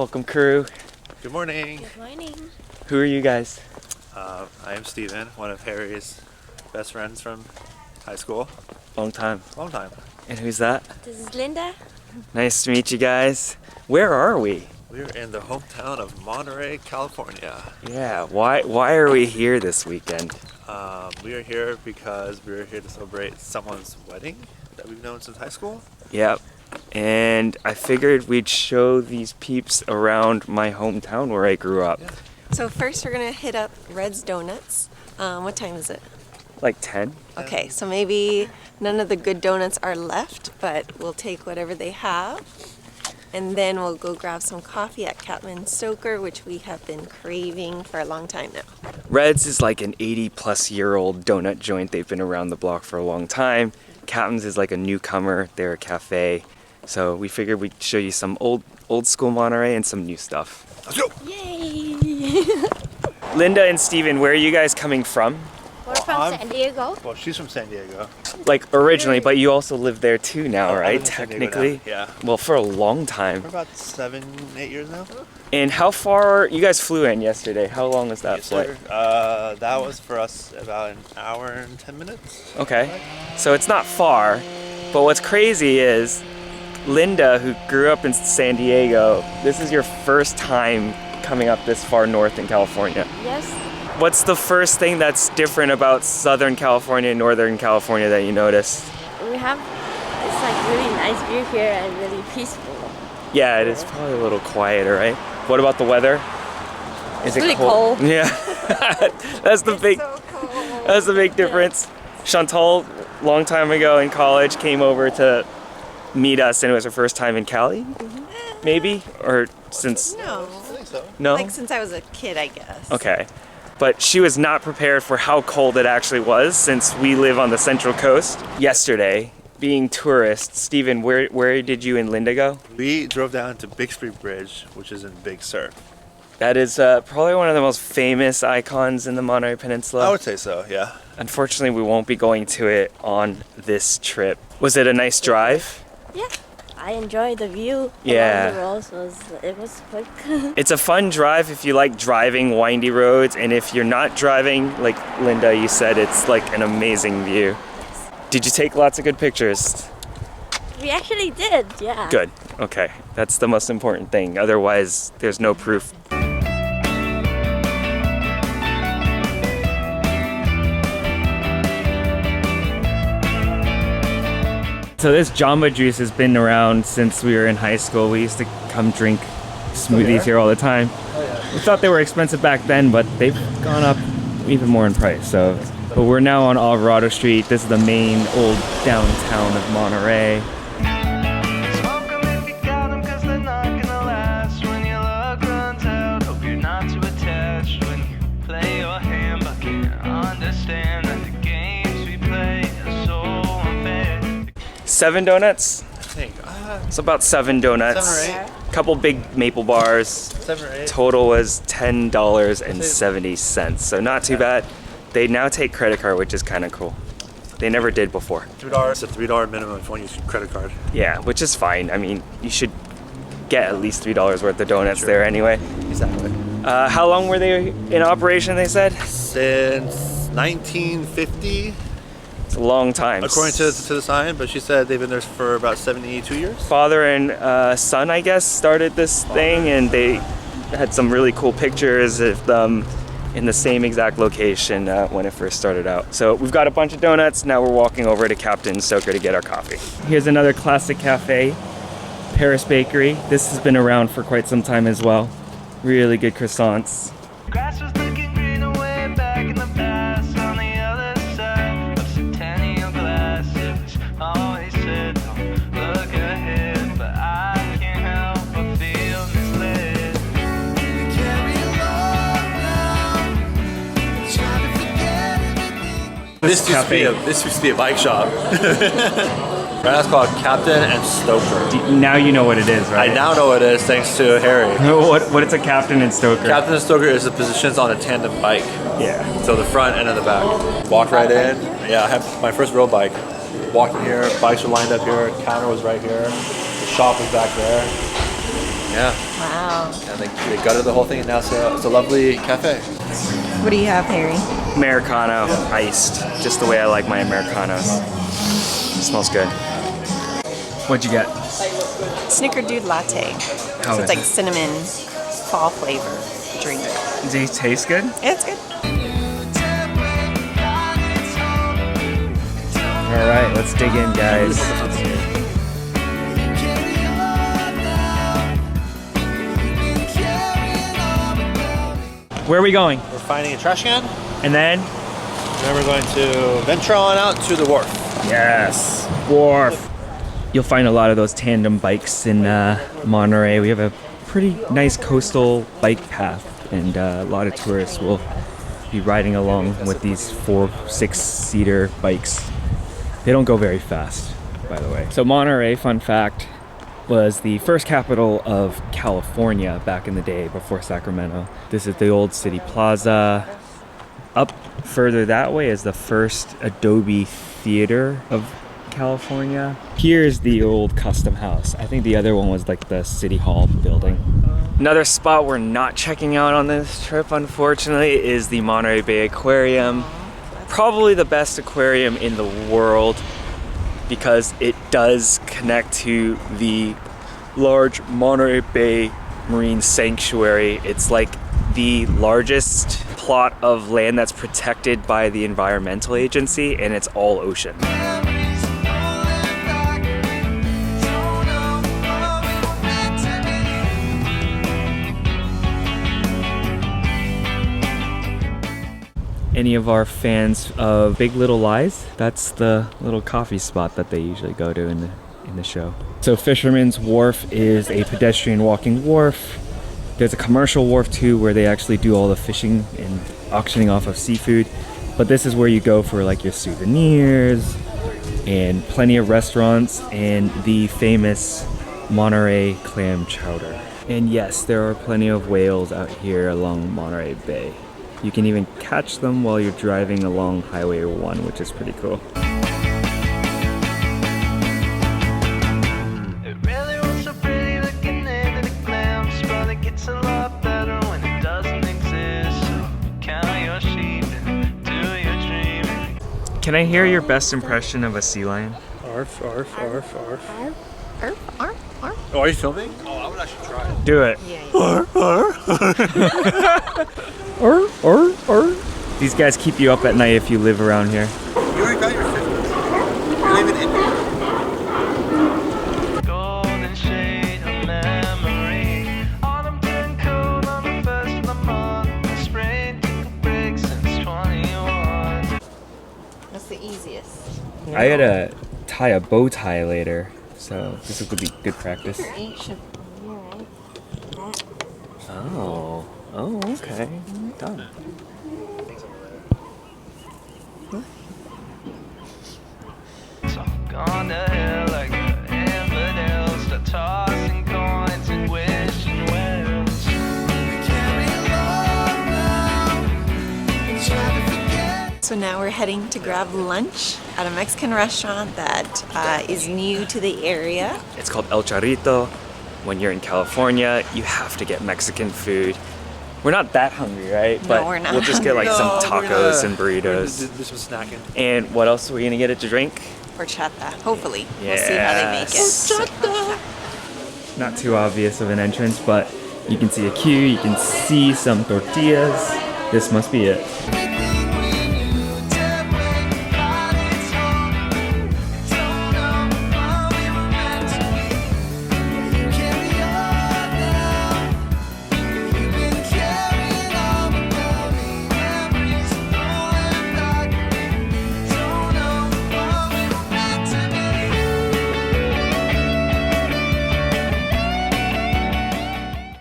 Welcome, crew. Good morning. Good morning. Who are you guys? I am Steven, one of Harry's best friends from high school. Long time. Long time. And who's that? This is Linda. Nice to meet you guys. Where are we? We're in the hometown of Monterey, California. Yeah, why are we here this weekend? We are here because we're here to celebrate someone's wedding that we've known since high school. Yep. And I figured we'd show these peeps around my hometown where I grew up. Yeah. So first we're gonna hit up Red's Donuts. What time is it? Like 10? Okay, so maybe none of the good donuts are left, but we'll take whatever they have. And then we'll go grab some coffee at Captain Stoker, which we have been craving for a long time now. Red's is like an 80-plus-year-old donut joint. They've been around the block for a long time. Captain's is like a newcomer. They're a cafe. So we figured we'd show you some old school Monterey and some new stuff. Let's go! Yay! Linda and Steven, where are you guys coming from? We're from San Diego. Well, she's from San Diego. Like originally, but you also live there too now, I live right? in San Diego Technically. now, yeah. Well, for a long time. For about 7, 8 years now. And how far, you guys flew in yesterday. How long was that Yes, flight? sir. That was for us about an hour and 10 minutes. Okay. So it's not far, but what's crazy is Linda, who grew up in San Diego, this is your first time coming up this far north in California. Yes. What's the first thing that's different about Southern California and Northern California that you noticed? We have it's like really nice view here and really peaceful. Yeah, it is probably a little quieter, right? What about the weather? Is It's really cold. Yeah. That's the big So cold. that's the big difference. Chantal, long time ago in college, came over to meet us, and it was her first time in Cali, maybe? Or since No. I think so. no? Like since I was a kid, I guess. Okay. But she was not prepared for how cold it actually was since we live on the Central Coast. Yesterday, being tourists, Steven, where did you and Linda go? We drove down to Bixby Bridge, which is in Big Sur. That is probably one of the most famous icons in the Monterey Peninsula. I would say so, yeah. Unfortunately, we won't be going to it on this trip. Was it a nice drive? Yeah. I enjoyed the view. Yeah. Along the roads it was quick. It's a fun drive if you like driving windy roads, and if you're not driving, like Linda, you said, it's like an amazing view. Did you take lots of good pictures? We actually did, yeah. Good. Okay. That's the most important thing. Otherwise, there's no proof. So this Jamba Juice has been around since we were in high school. We used to come drink smoothies here all the time. We thought they were expensive back then, but they've gone up even more in price. But we're now on Alvarado Street. This is the main old downtown of Monterey. Smoke 'em if you got 'em, 'cause they're not gonna last. When your luck runs out, hope you're not too attached. When you play your hand, but can't understand that the games we play are so unfair. 7 donuts? I think. It's about 7 donuts. 7 or 8. Couple big maple bars. 7 or 8. Total was $10.70. So not too bad. They now take credit card, which is kind of cool. They never did before. $3. It's a $3 minimum if you want to use your credit card. Yeah, which is fine. I mean, you should get at least $3 worth of donuts there anyway. Exactly. How long were they in operation, they said? Since 1950, It's a long time. according to the sign, but she said they've been there for about 72 years. Father and son, I guess, started this thing, and they had some really cool pictures of them in the same exact location when it first started out. So we've got a bunch of donuts. Now we're walking over to Captain Stoker to get our coffee. Here's another classic cafe, Paris Bakery. This has been around for quite some time as well. Really good croissants. Grass was looking greener way back in the past. On the other side of Centennial glass, it was always said, don't look ahead, but I can't help but feel misled. We carry along now, trying to forget everything. This used to be a bike shop. Right now it's called Captain and Stoker. Now you know what it is, I right? now know what it is thanks to Harry. What is a Captain and Stoker? Captain and Stoker is the positions on a tandem bike. Yeah. So the front and the back. Walked right in. Yeah, I had my first road bike. Walked in here, bikes were lined up here, counter was right here, the shop was back there. Yeah. Wow. And they gutted the whole thing, and now it's a lovely cafe. What do you have, Harry? Americano, iced, just the way I like my Americanos. Smells good. What'd you get? Snickerdoodle latte. How So it's is like it? cinnamon fall flavor drink. Does it taste good? It's good. All right, let's dig in, guys. Where are we going? We're finding a trash can, And then? and then we're going to venture on out to the wharf. Yes, Wharf. You'll find a lot of those tandem bikes in Monterey. We have a pretty nice coastal bike path, and a lot of tourists will be riding along with these 4-6-seater bikes. They don't go very fast, by the way. So Monterey, fun fact, was the first capital of California back in the day before Sacramento. This is the old city plaza. Up further that way is the first Adobe Theater of California. Here's the old Custom House. I think the other one was like the City Hall building. Another spot we're not checking out on this trip, unfortunately, is the Monterey Bay Aquarium. Probably the best aquarium in the world because it does connect to the large Monterey Bay Marine Sanctuary. It's like the largest plot of land that's protected by the Environmental Agency, and it's all ocean. Any of our fans of Big Little Lies? That's the little coffee spot that they usually go to in the show. So Fisherman's Wharf is a pedestrian walking wharf. There's a commercial wharf too where they actually do all the fishing and auctioning off of seafood. But this is where you go for like your souvenirs and plenty of restaurants and the famous Monterey clam chowder. And yes, there are plenty of whales out here along Monterey Bay. You can even catch them while you're driving along Highway 1, which is pretty cool. It really was so pretty looking into the glimpse, but it gets a lot better when it doesn't exist. So count your sheep and do your dreaming. Can I hear your best impression of a sea lion? Arf, arf, arf, arf. Arf, arf, arf. Oh, are you filming? Oh, I would actually try it. Do it. These guys keep you up at night if you live around here. You already got your 50s. You're not even in here. Golden shade of memory. Autumn turned cold on the first of the month. Spring took a break since 21. That's the easiest. I gotta tie a bow tie later, so this will be good practice. Oh, okay. Done. So gone to hell like the infidels, start tossing coins and wishing wells. So now we're heading to grab lunch at a Mexican restaurant that is new to the area. It's called El Charrito. When you're in California, you have to get Mexican food. We're not that hungry, right? No, we're not We'll just get like some tacos and burritos. Do some snacking. And what else are we gonna get it to drink? Horchata, hopefully. We'll see how they make it. Not too obvious of an entrance, but you can see a queue, you can see some tortillas. This must be it.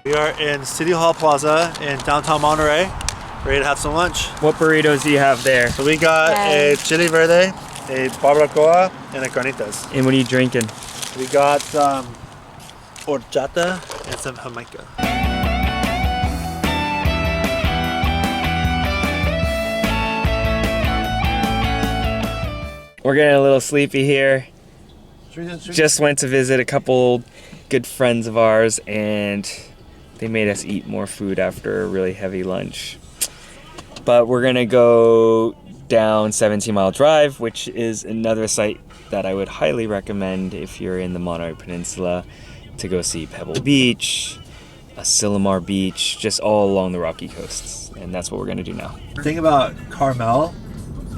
We are in City Hall Plaza in downtown Monterey, ready to have some lunch. What burritos do you have there? So we got a chili verde, a barbacoa, and a carnitas. And what are you drinking? We got some horchata and some jamaica. We're getting a little sleepy here. Just went to visit a couple good friends of ours, and they made us eat more food after a really heavy lunch. But we're gonna go down 17 Mile Drive, which is another site that I would highly recommend if you're in the Monterey Peninsula, to go see Pebble Beach, Asilomar Beach, just all along the rocky coasts. And that's what we're gonna do now. The thing about Carmel,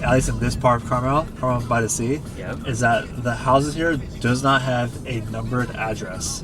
at least in this part of Carmel-by-the-sea, Yep. is that the houses here does not have a numbered address.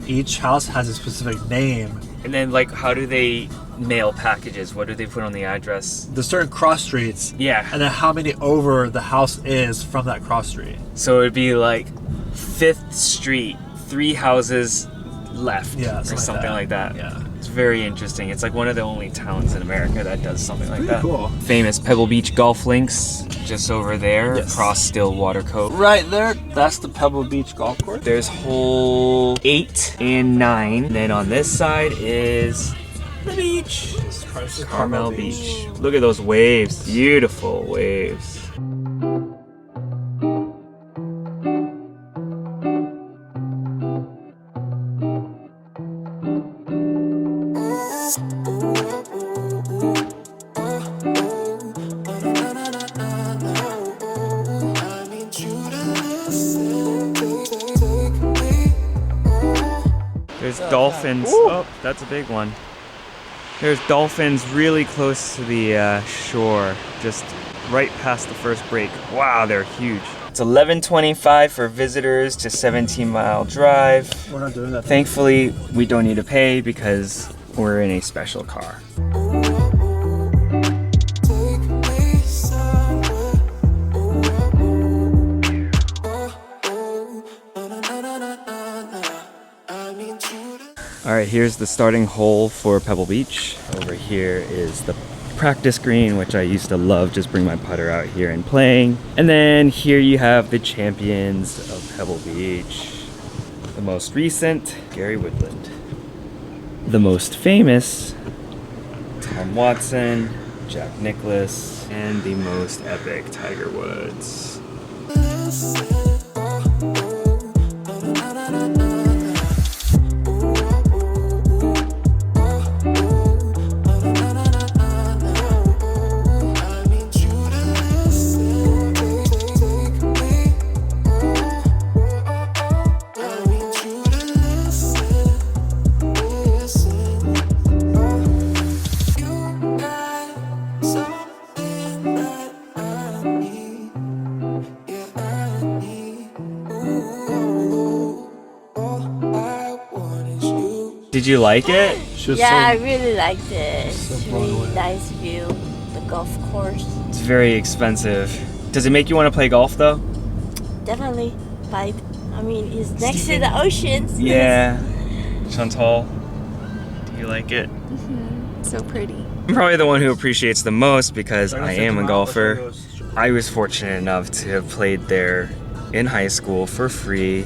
Each house has a specific name. And then, like, how do they mail packages? What do they put on the address? There's certain cross streets, Yeah. and then how many over the house is from that cross street. So it'd be like 5th Street, 3 houses left, Yeah, or something like something that. like that. Yeah. It's very interesting. It's like one of the only towns in America that does something like that. Cool. Famous Pebble Beach golf links just over there, Yes. across Stillwater Cove. Right there, that's the Pebble Beach golf course. There's hole 8 and 9. And then on this side is the beach. Carmel Beach. Look at those waves. Beautiful waves. There's dolphins. Oh, that's a big one. There's dolphins really close to the shore, just right past the first break. Wow, they're huge. It's 11:25 for visitors to 17 Mile Drive. We're not doing that. Thankfully, we don't need to pay because we're in a special car. All right, here's the starting hole for Pebble Beach. Over here is the practice green, which I used to love, just bring my putter out here and playing. And then here you have the champions of Pebble Beach. The most recent, Gary Woodland. The most famous, Tom Watson, Jack Nicklaus, and the most epic, Tiger Woods. Did you like it? Yeah, I really liked it. It's really nice view, the golf course. It's very expensive. Does it make you want to play golf though? Definitely, but I mean, it's next to the ocean. Yeah. Chantal, do you like it? So pretty. I'm probably the one who appreciates the most because I am a golfer. I was fortunate enough to have played there in high school for free.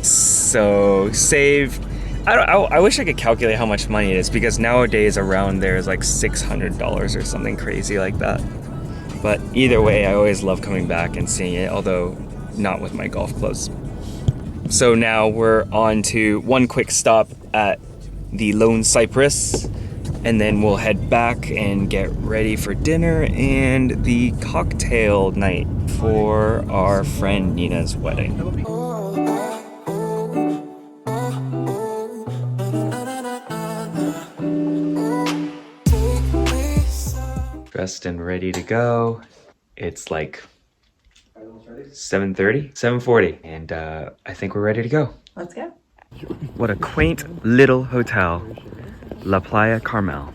So saved. I wish I could calculate how much money it is, because nowadays around there is like $600 or something crazy like that. But either way, I always love coming back and seeing it, although not with my golf clubs. So now we're on to one quick stop at the Lone Cypress, and then we'll head back and get ready for dinner and the cocktail night for our friend Nina's wedding. Dressed and ready to go. It's like 7:30, 7:40, and I think we're ready to go. Let's go. What a quaint little hotel, La Playa Carmel.